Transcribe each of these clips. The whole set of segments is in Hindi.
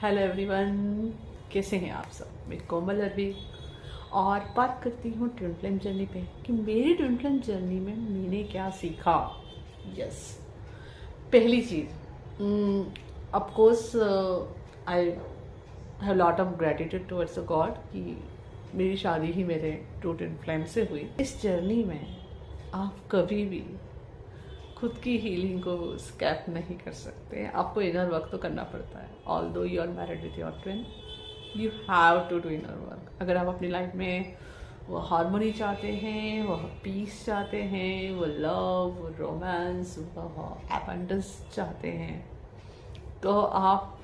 हेलो एवरीवन, कैसे हैं आप सब। मैं कोमल अरवी और बात करती हूँ ट्विन फ्लेम जर्नी पे कि मेरी ट्विन फ्लेम जर्नी में मैंने क्या सीखा। यस, पहली चीज़, of course I have lot of gratitude towards the god कि मेरी शादी ही मेरे ट्विन फ्लेम से हुई। इस जर्नी में आप कभी भी खुद की हीलिंग को स्कैप नहीं कर सकते। आपको इनर वर्क तो करना पड़ता है। Although you are married with your twin, you have to do inner work. अगर आप अपनी लाइफ में वो हार्मोनी चाहते हैं, वो पीस चाहते हैं, वो लव, वो रोमांस, वो एबंडेंस चाहते हैं, तो आप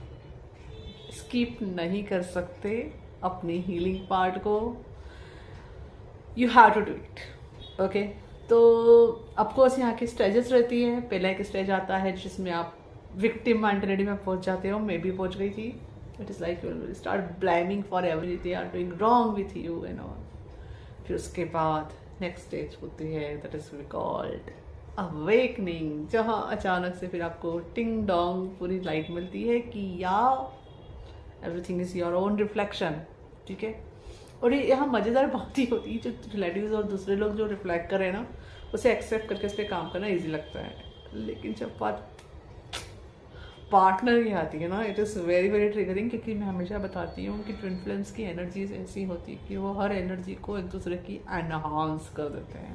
स्किप नहीं कर सकते अपनी हीलिंग पार्ट को। You have to do it. Okay, तो ऑफकोर्स यहाँ की स्टेजेस रहती है। पहला एक स्टेज आता है जिसमें आप विक्टिम मेंटालिटी में पहुंच जाते हो। मैं भी पहुंच गई थी। It is like you will start blaming for every they are doing wrong with you and all. फिर उसके बाद नेक्स्ट स्टेज होती है, that is we called awakening, जहाँ अचानक से फिर आपको टिंग डोंग पूरी लाइट मिलती है कि या everything is your own reflection. ठीक है, और ये यहाँ मज़ेदार बात ही होती है, जो रिलेटिव्स और दूसरे लोग जो रिफ्लेक्ट कर रहे हैं ना, उसे एक्सेप्ट करके उस पर काम करना इजी लगता है। लेकिन जब बात पार्टनर की आती है ना, it is very very triggering. क्योंकि मैं हमेशा बताती हूँ कि ट्विन फ्लेम्स की एनर्जीज ऐसी होती है कि वो हर एनर्जी को एक दूसरे की एनहांस कर देते हैं,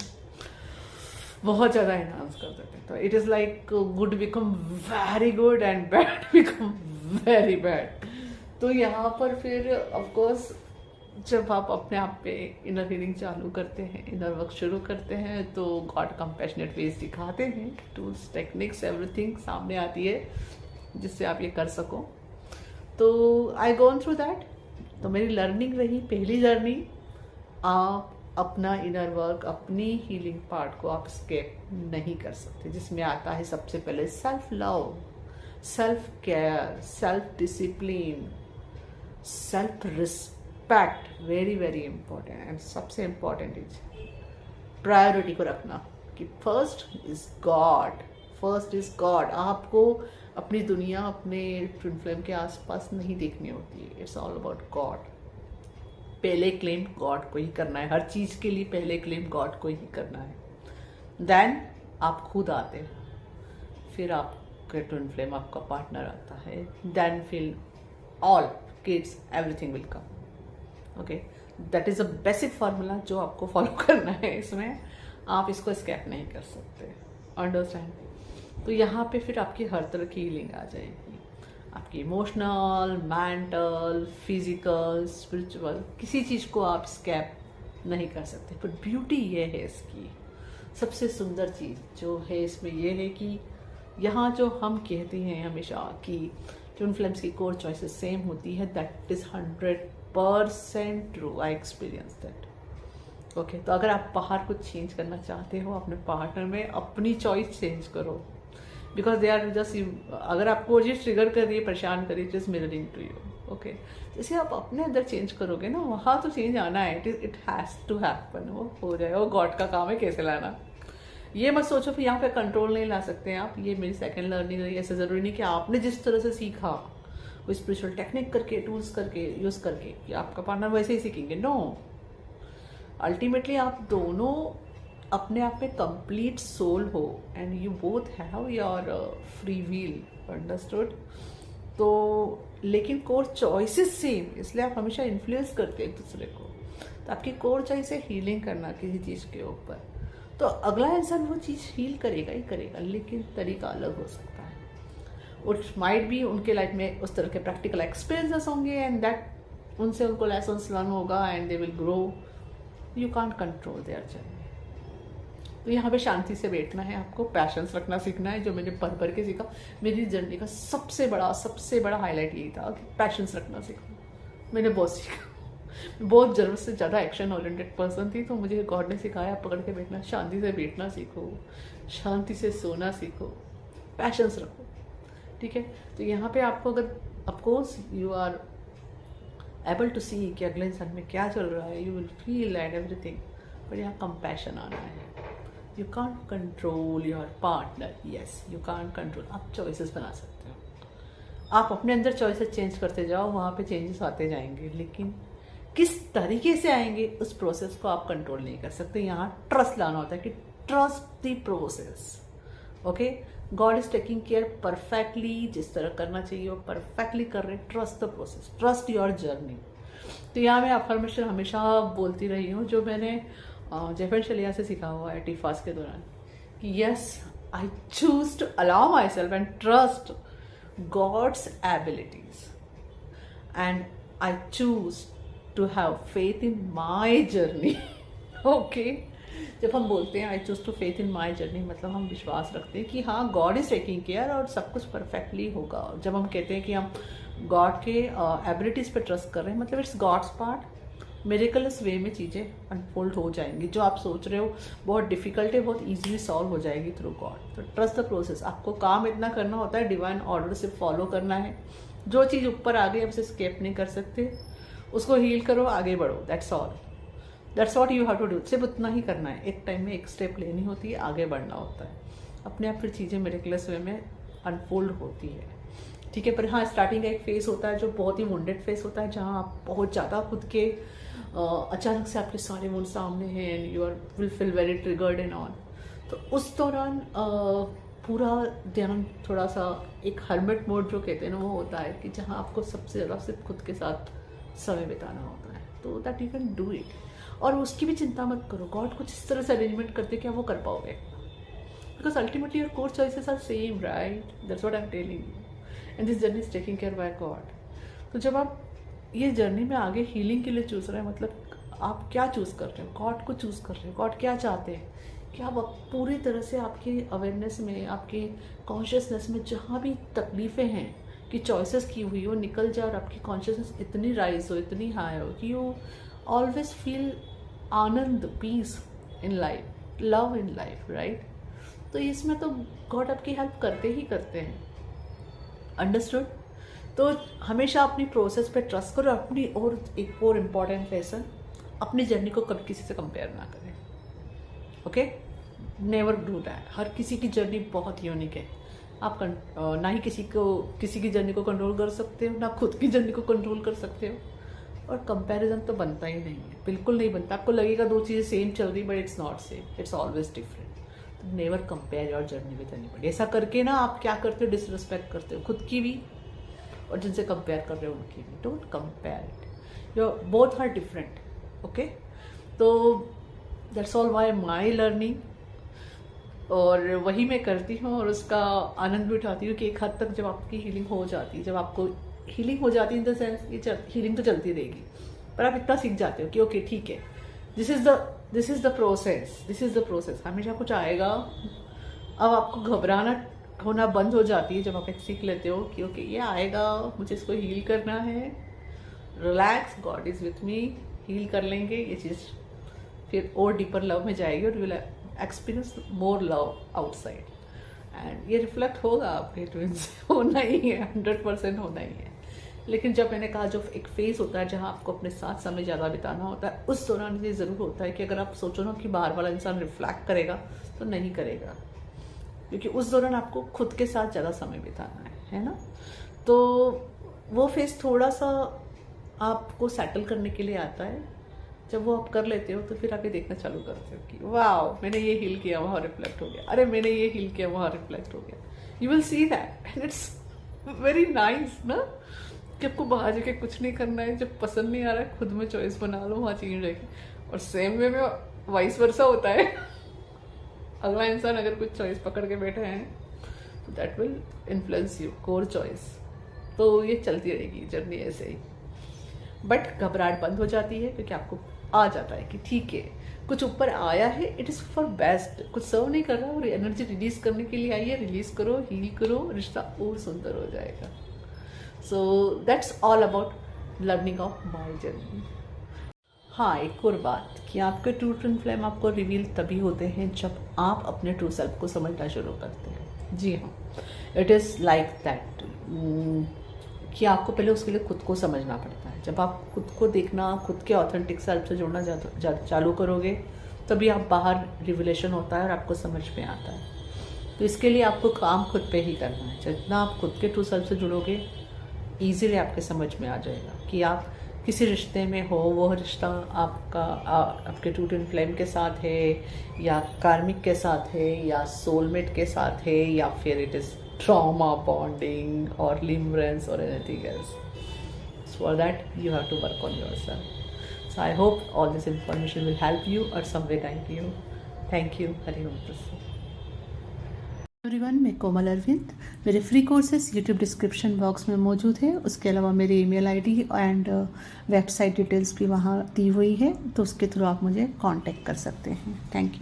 बहुत ज़्यादा एनहांस कर देते हैं। तो it is like good become very good and bad become very bad. तो यहाँ पर फिर ऑफकोर्स जब आप अपने आप पे इनर हीलिंग चालू करते हैं, इनर वर्क शुरू करते हैं, तो गॉड कंपैशनेट वेज दिखाते हैं, टूल्स, टेक्निक्स, एवरीथिंग सामने आती है जिससे आप ये कर सको। तो आई गोन थ्रू दैट। तो मेरी लर्निंग रही पहली जर्नी, आप अपना इनर वर्क, अपनी हीलिंग पार्ट को आप स्केप नहीं कर सकते, जिसमें आता है सबसे पहले self love, self care, self discipline, self respect. Very very important. And सबसे इंपॉर्टेंट इज प्रायोरिटी को रखना कि first is God, first is God. आपको अपनी दुनिया अपने ट्विन फ्लेम के आसपास नहीं देखनी होती है। It's all about God. पहले क्लेम गॉड को ही करना है, हर चीज के लिए पहले क्लेम गॉड को ही करना है। देन आप खुद आते हैं, फिर आपके ट्विन फ्लेम आपका पार्टनर आता है, देन फिर all kids, everything will come. Okay, that is a basic formula जो आपको फॉलो करना है। इसमें आप इसको स्कैप नहीं कर सकते। अंडरस्टैंड। तो यहाँ पे फिर आपकी हर तरह की हीलिंग आ जाएगी, आपकी इमोशनल, मेंटल, फिजिकल, स्पिरिचुअल, किसी चीज़ को आप स्कैप नहीं कर सकते। पर ब्यूटी ये है इसकी, सबसे सुंदर चीज़ जो है इसमें ये है कि यहाँ जो हम कहते हैं हमेशा कि ट्विन फ्लेम्स की कोर चॉइसेस सेम होती है, that is 100% true. I experience that. Okay, तो अगर आप बाहर कुछ चेंज करना चाहते हो अपने पार्टनर में, अपनी चॉइस चेंज करो, बिकॉज दे आर जस्ट, अगर आपको वो चीज़ ट्रिगर कर रही है, परेशान कर रही है, just mirroring to you. Okay, जैसे आप अपने अंदर चेंज करोगे ना, वहाँ तो चेंज आना है। It has to happen. वो हो जाए, वो गॉड का काम है कैसे लाना। ये मत सोचो कि यहाँ पे कंट्रोल नहीं ला सकते हैं आप। ये मेरी सेकंड लर्निंग रही। ऐसा ज़रूरी नहीं कि आपने जिस तरह से सीखा, वो स्पिरिचुअल टेक्निक करके, टूल्स करके, यूज़ करके, कि आपका पार्टनर वैसे ही सीखेंगे। नो, अल्टीमेटली आप दोनों अपने आप में कंप्लीट सोल हो and you both have your free wheel. Understood. तो लेकिन कोर चॉइसेस सेम, इसलिए आप हमेशा इन्फ्लुएंस करते हैं एक दूसरे को। तो आपकी कोर चॉइस है हीलिंग करना किसी चीज़ के ऊपर, तो अगला इंसान वो चीज़ हील करेगा ही करेगा, लेकिन तरीका अलग हो सकता है। उट माइट बी उनके लाइफ में उस तरह के प्रैक्टिकल एक्सपीरियंसेस होंगे एंड दैट उनसे उनको लेसन्स लर्न होगा and they will grow. You can't control their journey. तो यहाँ पे शांति से बैठना है, आपको पैशंस रखना सीखना है, जो मैंने पढ़ पढ़ के सीखा। मेरी जर्नी का सबसे बड़ा हाईलाइट यही था कि पैशंस रखना सीखना। मैंने बहुत सीखा। बहुत ज़रूरत से ज़्यादा एक्शन ओरिएंटेड पर्सन थी, तो मुझे गॉड ने सिखाया पकड़ के बैठना, शांति से बैठना सीखो, शांति से सोना सीखो, पैशंस रखो। ठीक है, तो यहाँ पे आपको अगर of course you are able to see कि अगले इंसान में क्या चल रहा है, you will feel and everything, पर यहाँ कंपैशन आना है। You can't control your partner. Yes, you can't control. आप चॉइसेस बना सकते हो। आप अपने अंदर चॉइसेस चेंज करते जाओ, वहाँ पे चेंजेस आते जाएंगे, लेकिन किस तरीके से आएंगे उस प्रोसेस को आप कंट्रोल नहीं कर सकते। यहाँ ट्रस्ट लाना होता है कि trust the process. Okay, God is taking care perfectly, जिस तरह करना चाहिए वो परफेक्टली कर रहे। Trust the process, trust your journey. तो यहाँ मैं अफर्मेशन हमेशा बोलती रही हूँ, जो मैंने जयफर शलिया से सीखा हुआ है टीफास के दौरान, कि yes I choose to allow myself and trust God's abilities and I choose to have faith in my journey. Okay, जब हम बोलते हैं I choose to faith in my journey, मतलब हम विश्वास रखते हैं कि हाँ गॉड इज टेकिंग केयर और सब कुछ परफेक्टली होगा। जब हम कहते हैं कि हम गॉड के एबिलिटीज पे ट्रस्ट कर रहे हैं, मतलब इट्स गॉड्स पार्ट। मिरेकलस वे में चीज़ें अनफोल्ड हो जाएंगी। जो आप सोच रहे हो बहुत डिफिकल्ट है, बहुत ईजिली सॉल्व हो जाएगी थ्रू गॉड। तो ट्रस्ट द प्रोसेस। आपको काम इतना करना होता है, डिवाइन ऑर्डर से फॉलो करना है। जो चीज़ ऊपर आ गई आप उसे स्केप नहीं कर सकते, उसको हील करो, आगे बढ़ो, that's all, that's what you have to do. सिर्फ उतना ही करना है, एक टाइम में एक स्टेप लेनी होती है, आगे बढ़ना होता है। अपने आप फिर चीज़ें मिरेकलस वे में अनफोल्ड होती है, ठीक है। पर हाँ, स्टार्टिंग का एक फेस होता है जो बहुत ही वुंडेड फेस होता है, जहाँ आप बहुत ज़्यादा खुद के अचानक से आपके सारे वुंड सामने हैं and you are will feel very triggered and on. तो उस दौरान पूरा ध्यान थोड़ा सा एक हर्मिट मोड जो कहते हैं ना, वो होता है कि जहाँ आपको सबसे ज़्यादा सिर्फ खुद के साथ समय बिताना होता है। तो that you can do it, और उसकी भी चिंता मत करो। गॉड कुछ इस तरह से अरेंजमेंट करते क्या वो कर पाओगे, because ultimately your core choices are same, right? That's what I am telling you, and this journey is taking care by God. तो जब आप ये जर्नी में आगे हीलिंग के लिए चूज रहे हैं, मतलब आप क्या चूज कर रहे हो? गॉड को चूज कर रहे हो। गॉड क्या चाहते हैं कि आप पूरी तरह से आपकी अवेयरनेस में, आपके कॉन्शियसनेस में जहाँ भी तकलीफें हैं कि चॉइसेस की हुई, वो निकल जाए और आपकी कॉन्शियसनेस इतनी राइज हो, इतनी हाई हो कि you always feel anand, peace in life, love in life, right? तो इसमें तो गॉड आपकी हेल्प करते ही करते हैं। अंडरस्टूड? तो हमेशा अपनी प्रोसेस पे ट्रस्ट करो। अपनी और एक और इम्पॉर्टेंट लेसन, अपनी जर्नी को कभी किसी से कंपेयर ना करें। Okay, never do that. हर किसी की जर्नी बहुत यूनिक है। आप ना ही किसी की जर्नी को कंट्रोल कर सकते हो, ना खुद की जर्नी को कंट्रोल कर सकते हो, और कंपैरिजन तो बनता ही नहीं है, बिल्कुल नहीं बनता। आपको लगेगा दो चीज़ें सेम चल रही, but it's not same, it's always different. तो never compare your journey with anybody. ऐसा करके ना आप क्या करते हो, डिसरिस्पेक्ट करते हो खुद की भी और जिनसे कंपेयर कर रहे हो उनकी भी। Don't compare it, your both are different. Okay, तो that's all why my learning, और वही मैं करती हूँ और उसका आनंद भी उठाती हूँ कि एक हद तक जब आपकी हीलिंग हो जाती है, जब आपको हीलिंग हो जाती है इन द सेंस कि हीलिंग तो चलती रहेगी, पर आप इतना सीख जाते हो कि ओके ठीक है, this is the process, this is the process. हमेशा कुछ आएगा। अब आपको घबराना होना बंद हो जाती है जब आप एक सीख लेते हो कि ओके ये आएगा, मुझे इसको हील करना है, relax, God is with me, heal कर लेंगे ये चीज़, फिर और डीपर लव में जाएगी और will experience more love outside, and ये रिफ्लेक्ट होगा आपके ट्विन्स। होना ही है, 100% होना ही है। लेकिन जब मैंने कहा जो एक फेज होता है जहाँ आपको अपने साथ समय ज़्यादा बिताना होता है, उस दौरान ये ज़रूर होता है कि अगर आप सोचो ना कि बाहर वाला इंसान रिफ्लेक्ट करेगा, तो नहीं करेगा, क्योंकि उस दौरान आपको खुद के साथ ज़्यादा समय बिताना है ना। तो वो फेज थोड़ा सा आपको सेटल करने के लिए आता है। जब वो आप कर लेते हो तो फिर आप ये देखना चालू करते हो कि वाह मैंने ये हील किया, वहाँ रिफ्लेक्ट हो गया, अरे मैंने ये हील किया, वहाँ रिफ्लेक्ट हो गया। You will see that and it's very nice ना, कि आपको बाहर जाके कुछ नहीं करना है। जब पसंद नहीं आ रहा है, खुद में चॉइस बना लो, वहाँ चेंज रहेगी। और सेम वे में वाइस वर्सा होता है। अगला इंसान अगर कुछ चॉइस पकड़ के बैठा है तो that will influence you, core choice. तो ये चलती रहेगी जर्नी ऐसे ही, बट घबराहट बंद हो जाती है क्योंकि आपको आ जाता है कि ठीक है कुछ ऊपर आया है, इट इज़ फॉर बेस्ट, कुछ सर्व नहीं कर रहा और एनर्जी रिलीज करने के लिए आई है, रिलीज करो, हील करो, रिश्ता और सुंदर हो जाएगा। So that's all about learning of my journey. हाँ, एक और बात कि आपके ट्रू ट्विन फ्लेम आपको रिवील तभी होते हैं जब आप अपने ट्रू सेल्फ को समझना शुरू करते हैं। जी हाँ, इट इज़ लाइक दैट कि आपको पहले उसके लिए खुद को समझना पड़ता है। जब आप खुद को देखना, खुद के ऑथेंटिक सेल्फ से जुड़ना चालू करोगे, तभी आप बाहर रिविलेशन होता है और आपको समझ में आता है। तो इसके लिए आपको काम खुद पे ही करना है। जितना आप खुद के ट्रू सेल्फ से जुड़ोगे, ईजीली आपके समझ में आ जाएगा कि आप किसी रिश्ते में हो, वो रिश्ता आपके टू ट्विन फ्लेम के साथ है या कार्मिक के साथ है या सोलमेट के साथ है या फिर इट इज़ ट्रॉमा बॉन्डिंग और लिमरेंस और anything else. For that you have to work on yourself. So I hope all this information will help you or some way guide you. Thank you. Hari Om Prasad. Everyone, मैं कोमल अरविंद. मेरे free courses YouTube description box में मौजूद है. उसके अलावा मेरी email ID and website details भी वहाँ दी हुई है, तो उसके थ्रू आप मुझे कांटेक्ट कर सकते हैं. Thank you.